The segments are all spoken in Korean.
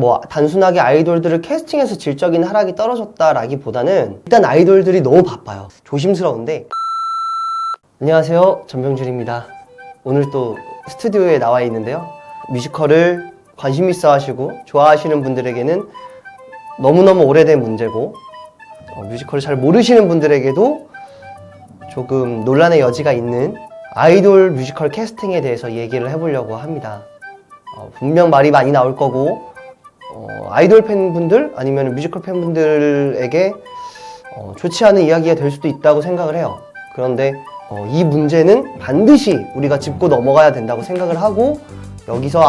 뭐 단순하게 아이돌들을 캐스팅해서 질적인 하락이 떨어졌다라기보다는 일단 아이돌들이 너무 바빠요. 조심스러운데. 안녕하세요, 전병준입니다. 오늘 또 스튜디오에 나와 있는데요, 뮤지컬을 관심 있어 하시고 좋아하시는 분들에게는 너무너무 오래된 문제고, 뮤지컬을 잘 모르시는 분들에게도 조금 논란의 여지가 있는 아이돌 뮤지컬 캐스팅에 대해서 얘기를 해보려고 합니다. 분명 말이 많이 나올 거고, 아이돌 팬분들 아니면 뮤지컬 팬분들에게 좋지 않은 이야기가 될 수도 있다고 생각을 해요. 그런데 이 문제는 반드시 우리가 짚고 넘어가야 된다고 생각을 하고, 여기서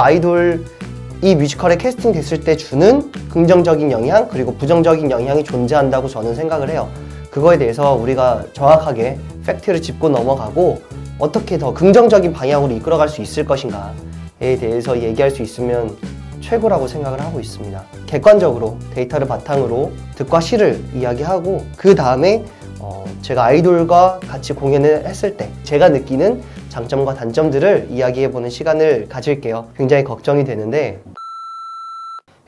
이 뮤지컬에 캐스팅 됐을 때 주는 긍정적인 영향 그리고 부정적인 영향이 존재한다고 저는 생각을 해요. 그거에 대해서 우리가 정확하게 팩트를 짚고 넘어가고 어떻게 더 긍정적인 방향으로 이끌어갈 수 있을 것인가에 대해서 얘기할 수 있으면 최고라고 생각을 하고 있습니다. 객관적으로 데이터를 바탕으로 득과 실을 이야기하고, 그 다음에 제가 아이돌과 같이 공연을 했을 때 제가 느끼는 장점과 단점들을 이야기해보는 시간을 가질게요. 굉장히 걱정이 되는데,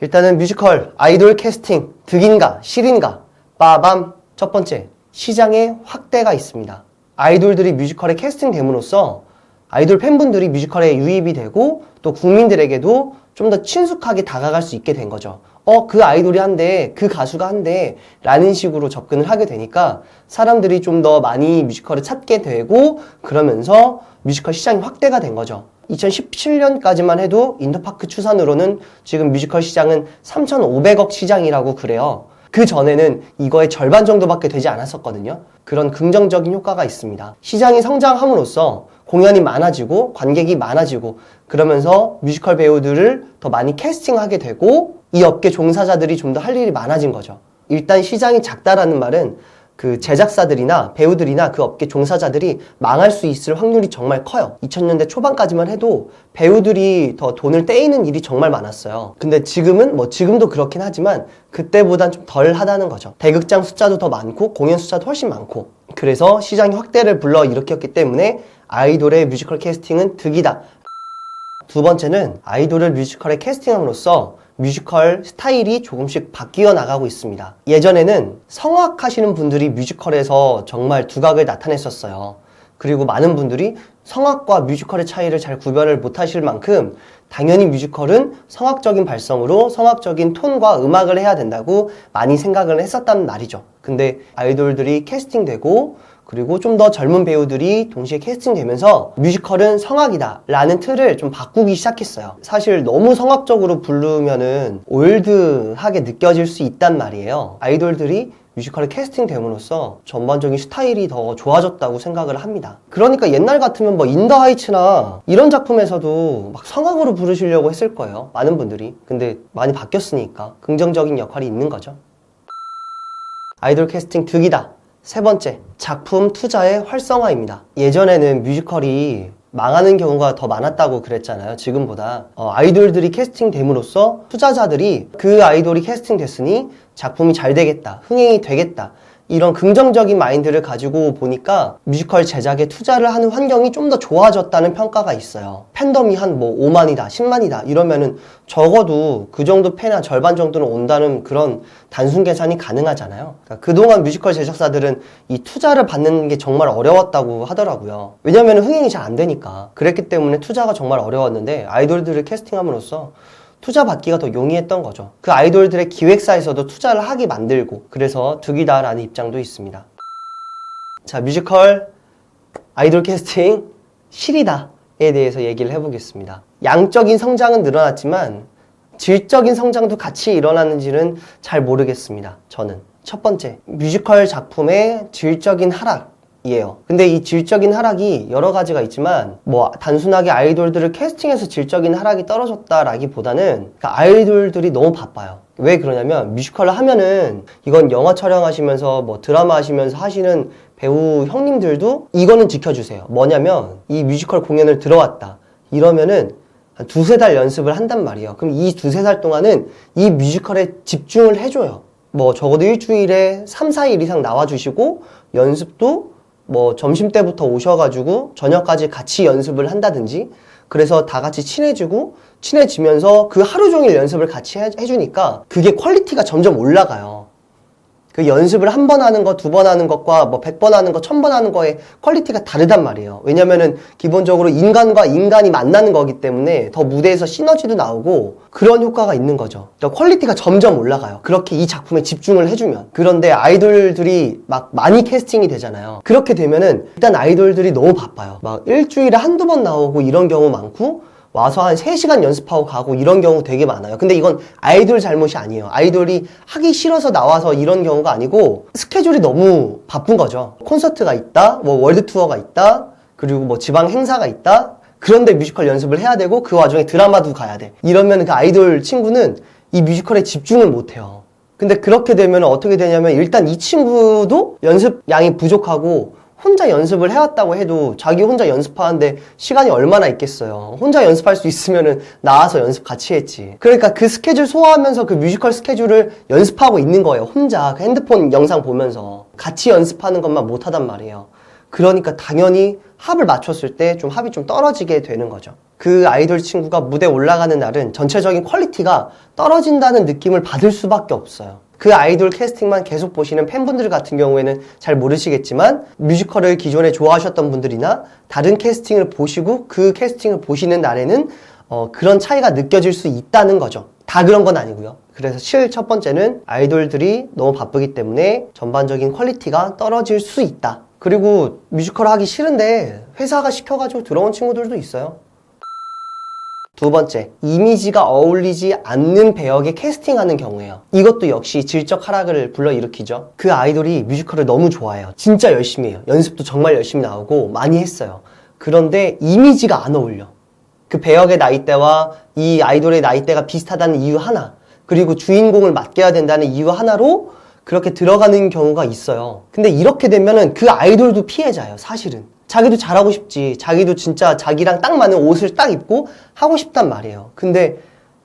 일단은 뮤지컬 아이돌 캐스팅 득인가 실인가? 빠밤! 첫 번째, 시장의 확대가 있습니다. 아이돌들이 뮤지컬에 캐스팅됨으로써 아이돌 팬분들이 뮤지컬에 유입이 되고 또 국민들에게도 좀 더 친숙하게 다가갈 수 있게 된 거죠. 그 아이돌이 한대, 그 가수가 한대 라는 식으로 접근을 하게 되니까 사람들이 좀 더 많이 뮤지컬을 찾게 되고, 그러면서 뮤지컬 시장이 확대가 된 거죠. 2017년까지만 해도 인더파크 추산으로는 지금 뮤지컬 시장은 3,500억 시장이라고 그래요. 그 전에는 이거의 절반 정도밖에 되지 않았었거든요. 그런 긍정적인 효과가 있습니다. 시장이 성장함으로써 공연이 많아지고 관객이 많아지고, 그러면서 뮤지컬 배우들을 더 많이 캐스팅하게 되고 이 업계 종사자들이 좀 더 할 일이 많아진 거죠. 일단 시장이 작다라는 말은 그 제작사들이나 배우들이나 그 업계 종사자들이 망할 수 있을 확률이 정말 커요. 2000년대 초반까지만 해도 배우들이 더 돈을 떼이는 일이 정말 많았어요. 근데 지금은 지금도 그렇긴 하지만 그때보단 좀 덜 하다는 거죠. 대극장 숫자도 더 많고 공연 숫자도 훨씬 많고, 그래서 시장이 확대를 불러일으켰기 때문에 아이돌의 뮤지컬 캐스팅은 득이다. 두 번째는 아이돌을 뮤지컬에 캐스팅함으로써 뮤지컬 스타일이 조금씩 바뀌어 나가고 있습니다. 예전에는 성악 하시는 분들이 뮤지컬에서 정말 두각을 나타냈었어요. 그리고 많은 분들이 성악과 뮤지컬의 차이를 잘 구별을 못 하실 만큼 당연히 뮤지컬은 성악적인 발성으로 성악적인 톤과 음악을 해야 된다고 많이 생각을 했었단 말이죠. 근데 아이돌들이 캐스팅되고 그리고 좀 더 젊은 배우들이 동시에 캐스팅되면서 뮤지컬은 성악이다 라는 틀을 좀 바꾸기 시작했어요. 사실 너무 성악적으로 부르면은 올드하게 느껴질 수 있단 말이에요. 아이돌들이 뮤지컬에 캐스팅됨으로써 전반적인 스타일이 더 좋아졌다고 생각을 합니다. 그러니까 옛날 같으면 인더 하이츠나 이런 작품에서도 막 성악으로 부르시려고 했을 거예요, 많은 분들이. 근데 많이 바뀌었으니까 긍정적인 역할이 있는 거죠. 아이돌 캐스팅 득이다. 세 번째, 작품 투자의 활성화입니다. 예전에는 뮤지컬이 망하는 경우가 더 많았다고 그랬잖아요, 지금보다. 아이돌들이 캐스팅됨으로써 투자자들이 그 아이돌이 캐스팅됐으니 작품이 잘 되겠다, 흥행이 되겠다, 이런 긍정적인 마인드를 가지고 보니까 뮤지컬 제작에 투자를 하는 환경이 좀 더 좋아졌다는 평가가 있어요. 팬덤이 한 5만이다, 10만이다 이러면은 적어도 그 정도 팬 한 절반 정도는 온다는 그런 단순 계산이 가능하잖아요. 그러니까 그동안 뮤지컬 제작사들은 이 투자를 받는 게 정말 어려웠다고 하더라고요. 왜냐면 흥행이 잘 안 되니까. 그랬기 때문에 투자가 정말 어려웠는데 아이돌들을 캐스팅함으로써 투자 받기가 더 용이했던 거죠. 그 아이돌들의 기획사에서도 투자를 하게 만들고, 그래서 득이다라는 입장도 있습니다. 자, 뮤지컬 아이돌 캐스팅 실이다에 대해서 얘기를 해보겠습니다. 양적인 성장은 늘어났지만 질적인 성장도 같이 일어나는지는 잘 모르겠습니다, 저는. 첫 번째, 뮤지컬 작품의 질적인 하락 이에요. 근데 이 질적인 하락이 여러 가지가 있지만 단순하게 아이돌들을 캐스팅해서 질적인 하락이 떨어졌다라기보다는 아이돌들이 너무 바빠요. 왜 그러냐면 뮤지컬을 하면은 이건 영화 촬영하시면서 드라마 하시면서 하시는 배우 형님들도 이거는 지켜주세요. 뭐냐면 이 뮤지컬 공연을 들어왔다 이러면은 한 2-3달 연습을 한단 말이에요. 그럼 이 2-3달 동안은 이 뮤지컬에 집중을 해줘요. 적어도 일주일에 3-4일 이상 나와주시고 연습도 점심때부터 오셔가지고 저녁까지 같이 연습을 한다든지 그래서 다 같이 친해지면서 그 하루 종일 연습을 같이 해주니까 그게 퀄리티가 점점 올라가요. 그 연습을 한 번 하는 거, 두 번 하는 것과 뭐 100번 하는 거, 1000번 하는 거의 퀄리티가 다르단 말이에요. 왜냐면은 기본적으로 인간과 인간이 만나는 거기 때문에 더 무대에서 시너지도 나오고 그런 효과가 있는 거죠. 그러니까 퀄리티가 점점 올라가요. 그렇게 이 작품에 집중을 해주면. 그런데 아이돌들이 막 많이 캐스팅이 되잖아요. 그렇게 되면은 일단 아이돌들이 너무 바빠요. 막 일주일에 한두 번 나오고 이런 경우 많고 와서 한 3시간 연습하고 가고 이런 경우 되게 많아요. 근데 이건 아이돌 잘못이 아니에요. 아이돌이 하기 싫어서 나와서 이런 경우가 아니고 스케줄이 너무 바쁜 거죠. 콘서트가 있다, 뭐 월드 투어가 있다, 그리고 뭐 지방 행사가 있다. 그런데 뮤지컬 연습을 해야 되고 그 와중에 드라마도 가야 돼. 이러면 그 아이돌 친구는 이 뮤지컬에 집중을 못 해요. 근데 그렇게 되면 어떻게 되냐면 일단 이 친구도 연습량이 부족하고 혼자 연습을 해왔다고 해도 자기 혼자 연습하는데 시간이 얼마나 있겠어요. 혼자 연습할 수 있으면은 나와서 연습 같이 했지. 그러니까 그 스케줄 소화하면서 그 뮤지컬 스케줄을 연습하고 있는 거예요. 혼자 그 핸드폰 영상 보면서 같이 연습하는 것만 못하단 말이에요. 그러니까 당연히 합을 맞췄을 때 좀 합이 좀 떨어지게 되는 거죠. 그 아이돌 친구가 무대 올라가는 날은 전체적인 퀄리티가 떨어진다는 느낌을 받을 수밖에 없어요. 그 아이돌 캐스팅만 계속 보시는 팬분들 같은 경우에는 잘 모르시겠지만 뮤지컬을 기존에 좋아하셨던 분들이나 다른 캐스팅을 보시고 그 캐스팅을 보시는 날에는 그런 차이가 느껴질 수 있다는 거죠. 다 그런 건 아니고요. 그래서 첫 번째는 아이돌들이 너무 바쁘기 때문에 전반적인 퀄리티가 떨어질 수 있다. 그리고 뮤지컬 하기 싫은데 회사가 시켜가지고 들어온 친구들도 있어요. 두 번째, 이미지가 어울리지 않는 배역에 캐스팅하는 경우예요. 이것도 역시 질적 하락을 불러일으키죠. 그 아이돌이 뮤지컬을 너무 좋아해요. 진짜 열심히 해요. 연습도 정말 열심히 나오고 많이 했어요. 그런데 이미지가 안 어울려. 그 배역의 나이대와 이 아이돌의 나이대가 비슷하다는 이유 하나, 그리고 주인공을 맡겨야 된다는 이유 하나로 그렇게 들어가는 경우가 있어요. 근데 이렇게 되면은 그 아이돌도 피해자예요, 사실은. 자기도 잘하고 싶지. 자기도 진짜 자기랑 딱 맞는 옷을 딱 입고 하고 싶단 말이에요. 근데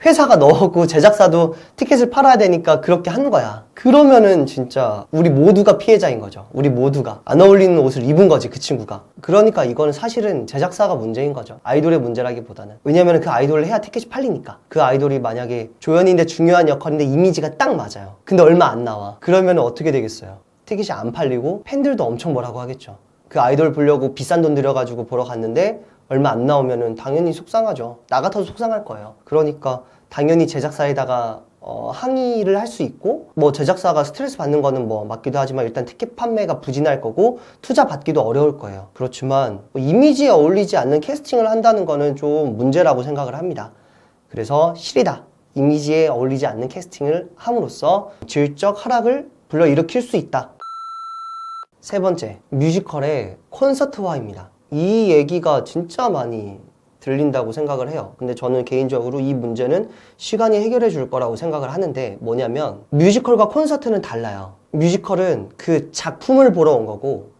회사가 너고 제작사도 티켓을 팔아야 되니까 그렇게 한 거야. 그러면은 진짜 우리 모두가 피해자인 거죠. 우리 모두가 안 어울리는 옷을 입은 거지, 그 친구가. 그러니까 이거는 사실은 제작사가 문제인 거죠. 아이돌의 문제라기보다는. 왜냐면 그 아이돌을 해야 티켓이 팔리니까. 그 아이돌이 만약에 조연인데 중요한 역할인데 이미지가 딱 맞아요. 근데 얼마 안 나와. 그러면 어떻게 되겠어요? 티켓이 안 팔리고 팬들도 엄청 뭐라고 하겠죠. 그 아이돌 보려고 비싼 돈 들여가지고 보러 갔는데 얼마 안 나오면은 당연히 속상하죠. 나 같아도 속상할 거예요. 그러니까 당연히 제작사에다가 항의를 할 수 있고, 뭐 제작사가 스트레스 받는 거는 뭐 맞기도 하지만 일단 티켓 판매가 부진할 거고 투자 받기도 어려울 거예요. 그렇지만 이미지에 어울리지 않는 캐스팅을 한다는 거는 좀 문제라고 생각을 합니다. 그래서 실이다. 이미지에 어울리지 않는 캐스팅을 함으로써 질적 하락을 불러일으킬 수 있다. 세 번째, 뮤지컬의 콘서트화입니다. 이 얘기가 진짜 많이 들린다고 생각을 해요. 근데 저는 개인적으로 이 문제는 시간이 해결해 줄 거라고 생각을 하는데, 뭐냐면 뮤지컬과 콘서트는 달라요. 뮤지컬은 그 작품을 보러 온 거고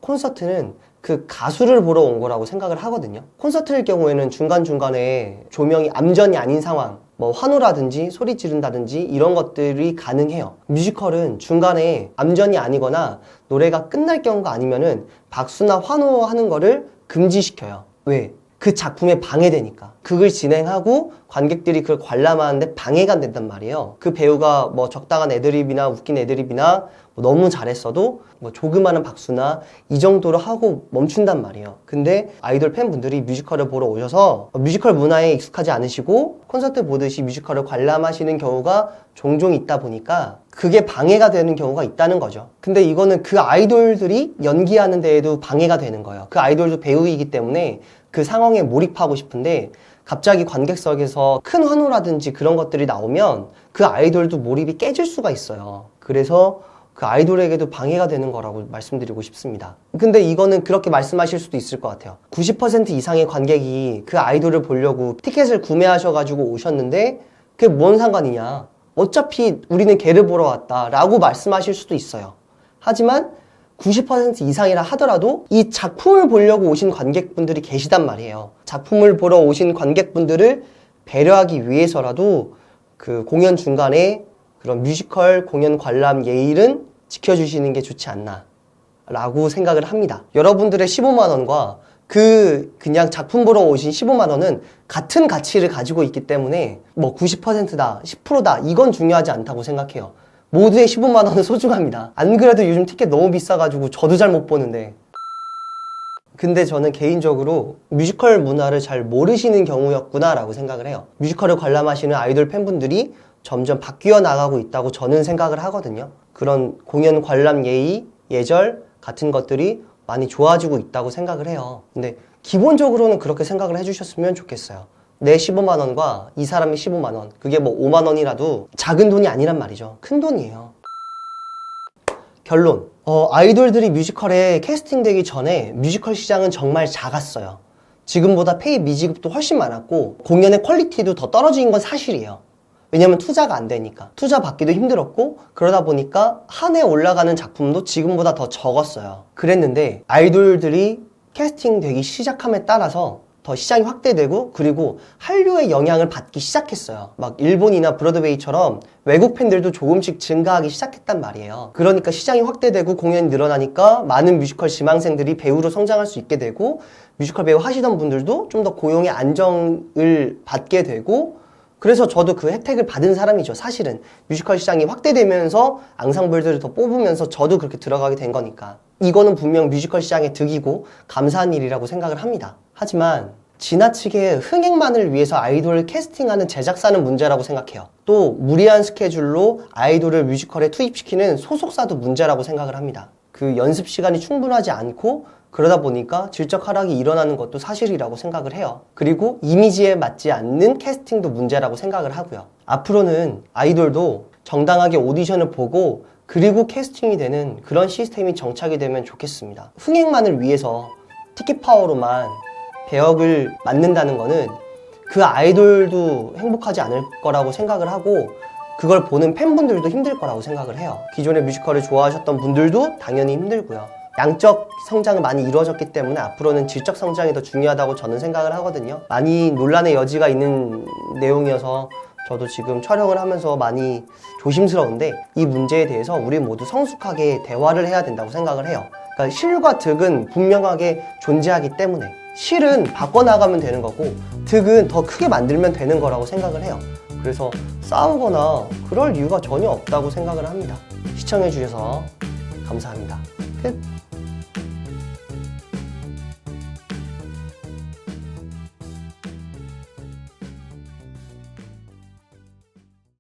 콘서트는 그 가수를 보러 온 거라고 생각을 하거든요. 콘서트일 경우에는 중간중간에 조명이 암전이 아닌 상황, 뭐 환호라든지 소리 지른다든지 이런 것들이 가능해요. 뮤지컬은 중간에 암전이 아니거나 노래가 끝날 경우가 아니면은 박수나 환호하는 거를 금지시켜요. 왜? 그 작품에 방해되니까. 극을 진행하고 관객들이 그걸 관람하는데 방해가 된단 말이에요. 그 배우가 뭐 적당한 애드립이나 웃긴 애드립이나 뭐 너무 잘했어도 뭐 조그마한 박수나 이 정도로 하고 멈춘단 말이에요. 근데 아이돌 팬분들이 뮤지컬을 보러 오셔서 뮤지컬 문화에 익숙하지 않으시고 콘서트 보듯이 뮤지컬을 관람하시는 경우가 종종 있다 보니까 그게 방해가 되는 경우가 있다는 거죠. 근데 이거는 그 아이돌들이 연기하는 데에도 방해가 되는 거예요. 그 아이돌도 배우이기 때문에 그 상황에 몰입하고 싶은데 갑자기 관객석에서 큰 환호라든지 그런 것들이 나오면 그 아이돌도 몰입이 깨질 수가 있어요. 그래서 그 아이돌에게도 방해가 되는 거라고 말씀드리고 싶습니다. 근데 이거는 그렇게 말씀하실 수도 있을 것 같아요. 90% 이상의 관객이 그 아이돌을 보려고 티켓을 구매하셔가지고 오셨는데 그게 뭔 상관이냐. 어차피 우리는 걔를 보러 왔다 라고 말씀하실 수도 있어요. 하지만 90% 이상이라 하더라도 이 작품을 보려고 오신 관객분들이 계시단 말이에요. 작품을 보러 오신 관객분들을 배려하기 위해서라도 그 공연 중간에 그런 뮤지컬 공연 관람 예의는 지켜주시는 게 좋지 않나 라고 생각을 합니다. 여러분들의 15만 원과 그냥 작품 보러 오신 15만 원은 같은 가치를 가지고 있기 때문에 뭐 90%다, 10%다 이건 중요하지 않다고 생각해요. 모두의 15만 원은 소중합니다. 안 그래도 요즘 티켓 너무 비싸가지고 저도 잘 못 보는데. 근데 저는 개인적으로 뮤지컬 문화를 잘 모르시는 경우였구나 라고 생각을 해요. 뮤지컬을 관람하시는 아이돌 팬분들이 점점 바뀌어 나가고 있다고 저는 생각을 하거든요. 그런 공연 관람 예의, 예절 같은 것들이 많이 좋아지고 있다고 생각을 해요. 근데 기본적으로는 그렇게 생각을 해주셨으면 좋겠어요. 내 15만 원과 이 사람의 15만 원, 그게 뭐 5만 원이라도 작은 돈이 아니란 말이죠. 큰 돈이에요. 결론. 아이돌들이 뮤지컬에 캐스팅되기 전에 뮤지컬 시장은 정말 작았어요. 지금보다 페이 미지급도 훨씬 많았고 공연의 퀄리티도 더 떨어진 건 사실이에요. 왜냐면 투자가 안 되니까. 투자 받기도 힘들었고 그러다 보니까 한 해 올라가는 작품도 지금보다 더 적었어요. 그랬는데 아이돌들이 캐스팅되기 시작함에 따라서 더 시장이 확대되고 그리고 한류의 영향을 받기 시작했어요. 막 일본이나 브로드웨이처럼 외국 팬들도 조금씩 증가하기 시작했단 말이에요. 그러니까 시장이 확대되고 공연이 늘어나니까 많은 뮤지컬 지망생들이 배우로 성장할 수 있게 되고 뮤지컬 배우 하시던 분들도 좀 더 고용의 안정을 받게 되고 그래서 저도 그 혜택을 받은 사람이죠. 사실은 뮤지컬 시장이 확대되면서 앙상블들을 더 뽑으면서 저도 그렇게 들어가게 된 거니까 이거는 분명 뮤지컬 시장의 득이고 감사한 일이라고 생각을 합니다. 하지만 지나치게 흥행만을 위해서 아이돌을 캐스팅하는 제작사는 문제라고 생각해요. 또 무리한 스케줄로 아이돌을 뮤지컬에 투입시키는 소속사도 문제라고 생각을 합니다. 그 연습 시간이 충분하지 않고 그러다 보니까 질적 하락이 일어나는 것도 사실이라고 생각을 해요. 그리고 이미지에 맞지 않는 캐스팅도 문제라고 생각을 하고요. 앞으로는 아이돌도 정당하게 오디션을 보고 그리고 캐스팅이 되는 그런 시스템이 정착이 되면 좋겠습니다. 흥행만을 위해서 티켓 파워로만 배역을 맡는다는 거는 그 아이돌도 행복하지 않을 거라고 생각을 하고 그걸 보는 팬분들도 힘들 거라고 생각을 해요. 기존의 뮤지컬을 좋아하셨던 분들도 당연히 힘들고요. 양적 성장은 많이 이루어졌기 때문에 앞으로는 질적 성장이 더 중요하다고 저는 생각을 하거든요. 많이 논란의 여지가 있는 내용이어서 저도 지금 촬영을 하면서 많이 조심스러운데 이 문제에 대해서 우리 모두 성숙하게 대화를 해야 된다고 생각을 해요. 그러니까 실과 득은 분명하게 존재하기 때문에 실은 바꿔나가면 되는 거고 득은 더 크게 만들면 되는 거라고 생각을 해요. 그래서 싸우거나 그럴 이유가 전혀 없다고 생각을 합니다. 시청해주셔서 감사합니다. 끝.